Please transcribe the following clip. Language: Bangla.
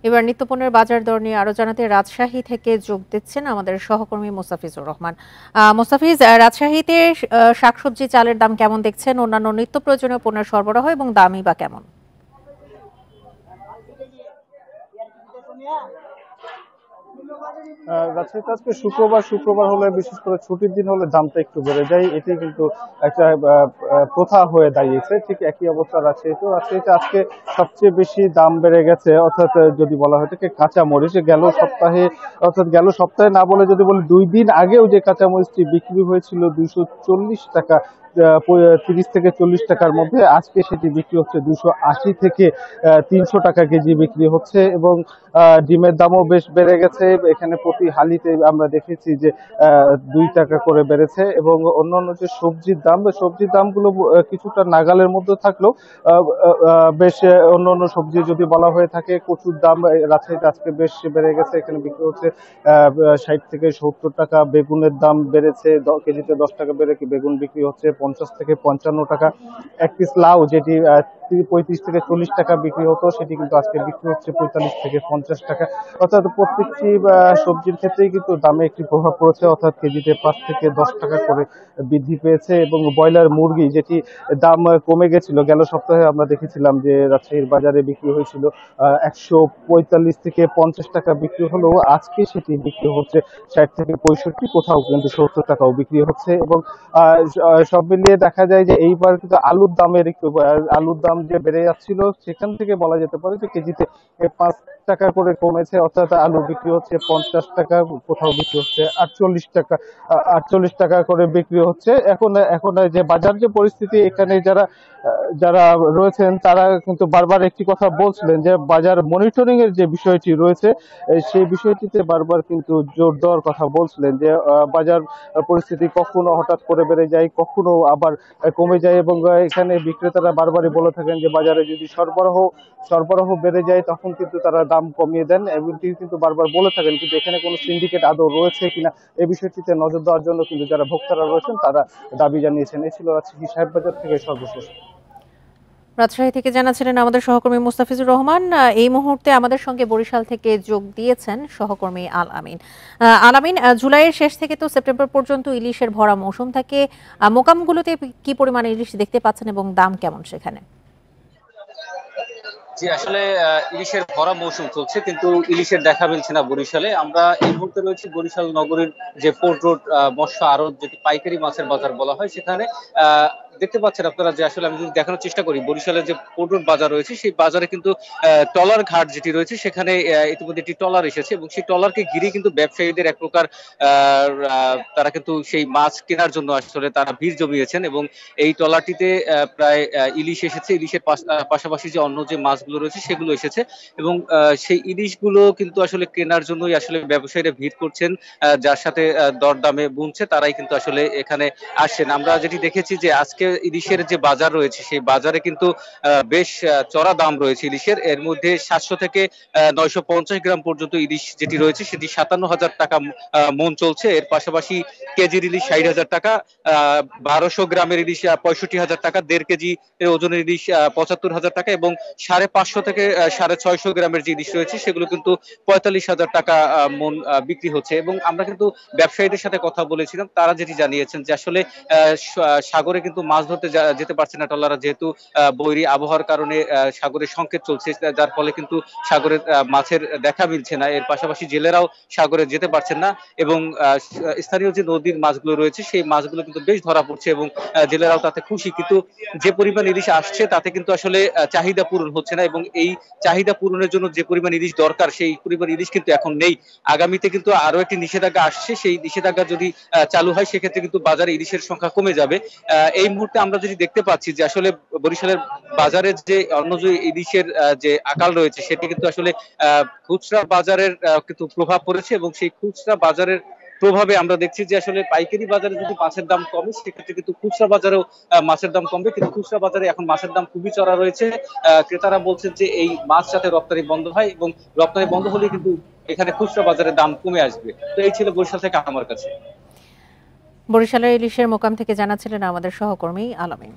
এবার নিত্যপণ্যের বাজার দর নিয়ে আরো জানাতে রাজশাহী থেকে যোগ দিচ্ছেন আমাদের সহকর্মী মোস্তাফিজুর রহমান। মোস্তাফিজ, রাজশাহীতে শাকসবজি চালের দাম কেমন দেখছেন? অন্যান্য নিত্য প্রয়োজনীয় পণ্যের সরবরাহ এবং দামই বা কেমন? রাজশাহীতে আজকে শুক্রবার হলে, বিশেষ করে ছুটির দিন হলে দামটা একটু বেড়ে যায়। এটি কিন্তু একটা প্রথা হয়ে দাঁড়িয়েছে। ঠিক একই অবস্থা রাজশাহীতে আজকে সবচেয়ে বেশি দাম বেড়ে গেছে, অর্থাৎ যদি বলা হয় থাকে কাঁচা মরিচ। গেল সপ্তাহে না বলে যদি বলি 2 দিন আগেও যে কাঁচা মরিচটি বিক্রি হয়েছিল 240 টাকা, 30 থেকে 40 টাকার মধ্যে, আজকে সেটি বিক্রি হচ্ছে 280 থেকে 300 টাকা কেজি বিক্রি হচ্ছে। এবং ডিমের দামও বেশ বেড়ে গেছে। এখানে প্রতি হালিতে আমরা দেখেছি যে 2 টাকা করে বেড়েছে। এবং অন্যান্য যে সবজির দামগুলো কিছুটা নাগালের মধ্যে থাকলেও বেশ অন্যান্য সবজি যদি বলা হয়ে থাকে, কচুর দাম রাজশাহীতে আজকে বেশ বেড়ে গেছে। এখানে বিক্রি হচ্ছে 60 থেকে 70 টাকা। বেগুনের দাম বেড়েছে, কেজিতে 10 টাকা বেড়ে বেগুন বিক্রি হচ্ছে 50 থেকে 55 টাকা। এক পিস লাউ যেটি 35 থেকে 40 টাকা বিক্রি হতো, সেটি কিন্তু আজকে বিক্রি হচ্ছে 45 থেকে 50 টাকা। অর্থাৎ প্রত্যেকটি সবজির ক্ষেত্রেই কিন্তু দামে একটি প্রভাব পড়েছে, অর্থাৎ কেজিতে 5 থেকে 10 টাকা করে বৃদ্ধি পেয়েছে। এবং ব্রয়লার মুরগি যেটি দাম কমে গেছিল, গেল সপ্তাহে আমরা দেখেছিলাম যে রাজশাহীর বাজারে বিক্রি হয়েছিল 145 থেকে 50 টাকা বিক্রি হলেও আজকে সেটি বিক্রি হচ্ছে 60 থেকে 65, কোথাও কিন্তু 70 টাকাও বিক্রি হচ্ছে। এবং সব মিলিয়ে দেখা যায় যে এইবার কিন্তু আলুর দাম যে বেড়ে যাচ্ছিল, সেখান থেকে বলা যেতে পারে যে কেজিতে 5 টাকা করে কমেছে। অর্থাৎ আলু বিক্রি হচ্ছে 50 টাকা, কোথাও বিক্রি হচ্ছে 48 টাকা। 48 টাকা করে বিক্রি হচ্ছে। এখন যে বাজার যে পরিস্থিতি, এখানে যারা যারা রয়েছেন তারা কিন্তু বারবার একটি কথা বলছিলেন যে বাজার মনিটরিং এর যে বিষয়টি রয়েছে, সেই বিষয়টিতে বারবার কিন্তু জোর দেওয়ার কথা বলছিলেন যে বাজার পরিস্থিতি কখনো হঠাৎ করে বেড়ে যায়, কখনো আবার কমে যায়। এবং এখানে বিক্রেতারা বারবারই বলে থাকেন যে বাজারে যদি সরবরাহ বেড়ে যায়, তখন কিন্তু তারা দাম কমিয়ে দেন। এমনটি কিন্তু বারবার বলে থাকেন। কিন্তু এখানে কোনো সিন্ডিকেট আদৌ রয়েছে কিনা, এই বিষয়টিতে নজর দেওয়ার জন্য কিন্তু যারা ভোক্তারা রয়েছেন তারা দাবি জানিয়েছেন। এই ছিল রাজশাহী সাহেববাজার থেকে সর্বশেষ। রাজশাহী থেকে জানাচ্ছিলেন আমাদের সহকর্মী মোস্তাফিজুর রহমান। এই মুহূর্তে আমাদের সঙ্গে বরিশাল থেকে যোগ দিয়েছেন সহকর্মী আল আমিন। আল আমিন, জুলাইয়ের শেষ থেকে তো সেপ্টেম্বর পর্যন্ত ইলিশের ভরা মৌসুম থাকে। মোকামগুলোতে কি পরিমাণে ইলিশ দেখতে পাচ্ছেন এবং দাম কেমন সেখানে? জি, আসলে ইলিশের ভরা মৌসুম চলছে, কিন্তু ইলিশের দেখা মিলছে না বরিশালে। আমরা এই মুহূর্তে রয়েছি বরিশাল নগরীর যে পোর্ট রোড মৎস্য আড়ত, যেটি পাইকারি মাছের বাজার বলা হয়, সেখানে দেখতে পাচ্ছেন আপনারা যে আসলে আমি যদি দেখানোর চেষ্টা করি, বরিশালের যে পোর্ট রোড বাজার রয়েছে, সেই বাজারে কিন্তু ট্রলার ঘাট যেটি রয়েছে, সেখানে ইতিমধ্যে একটি ট্রলার এসেছে এবং সেই ট্রলারকে ঘিরে কিন্তু ব্যবসায়ীদের এক প্রকার তারা কিন্তু সেই মাছ কেনার জন্য আসলে তারা ভিড় জমিয়েছেন। এবং এই ট্রলারটিতে প্রায় ইলিশ এসেছে। ইলিশের পাশাপাশি যে অন্য যে মাছগুলো রয়েছে সেগুলো এসেছে। এবং সেই ইলিশগুলো কিন্তু আসলে কেনার জন্যই আসলে ব্যবসায়ীরা ভিড় করছেন। যার সাথে দরদামে বুনছে তারাই কিন্তু আসলে এখানে আসছেন। আমরা যেটি দেখেছি যে আজকে ইলিশের যে বাজার রয়েছে, সেই বাজারে কিন্তু বেশ চড়া দাম রয়েছে ইলিশের। এর মধ্যে 700 থেকে 950 গ্রাম পর্যন্ত ইলিশ যেটি রয়েছে, সেটি 57,000 টাকা মন চলছে। এর পাশাপাশি কেজির ইলিশ 60,000 টাকা, 1200 গ্রামের ইলিশ 65,000 টাকা, 1.5 কেজি ওজনের ইলিশ 75,000 টাকা, এবং 550 থেকে 650 গ্রামের যে ইলিশ রয়েছে সেগুলো কিন্তু 45,000 টাকা মন বিক্রি হচ্ছে। এবং আমরা কিন্তু ব্যবসায়ীদের সাথে কথা বলেছিলাম, তারা যেটি জানিয়েছেন যে আসলে সাগরে কিন্তু মাছ ধরতে যেতে পারছে না ট্রলাররা, যেহেতু বৈরী আবহাওয়ার কারণে সাগরে সংকেত চলছে, যার ফলে কিন্তু সাগরে মাছের দেখা মিলছে না। এর পাশাপাশি জেলেরাও সাগরে যেতে পারছেন না। এবং স্থানীয় যে নদীর মাছগুলো রয়েছে, সেই মাছগুলো কিন্তু বেশ ধরা পড়ছে এবং জেলেরাও তাতে খুশি। কিন্তু যে পরিমাণ ইলিশ আসছে তাতে কিন্তু আসলে চাহিদা পূরণ হচ্ছে না। এবং এই চাহিদা পূরণের জন্য যে পরিমাণ ইলিশ দরকার, সেই পরিমাণ ইলিশ কিন্তু এখন নেই। আগামীতে কিন্তু আরো একটি নিষেধাজ্ঞা আসছে, সেই নিষেধাজ্ঞা যদি চালু হয়, সেক্ষেত্রে কিন্তু বাজারে ইলিশের সংখ্যা কমে যাবে। এই মুহূর্তে আমরা যদি দেখতে পাচ্ছি যে আসলে বরিশালের বাজারের যে অন্য যে ইলিশের যে আকাল রয়েছে, সেটি কিন্তু আসলে খুচরা বাজারের কিন্তু প্রভাব পড়েছে। এবং সেই খুচরা বাজারের প্রভাবে আমরা দেখছি যে আসলে পাইকারি বাজারে যদি মাছের দাম কমে, সেক্ষেত্রে কিন্তু খুচরা বাজারেও মাছের দাম কমবে। কিন্তু খুচরা বাজারে এখন মাছের দাম খুবই চড়া রয়েছে। ক্রেতারা বলছেন যে এই মাছ যাতে রপ্তানি বন্ধ হয়, এবং রপ্তানি বন্ধ হলে কিন্তু এখানে খুচরা বাজারে দাম কমে আসবে। তো এই ছিল বরিশাল থেকে আমার কাছে। বরিশালের ইলিশের মোকাম থেকে জানাচ্ছিলেন আমাদের সহকর্মী আল আমিন।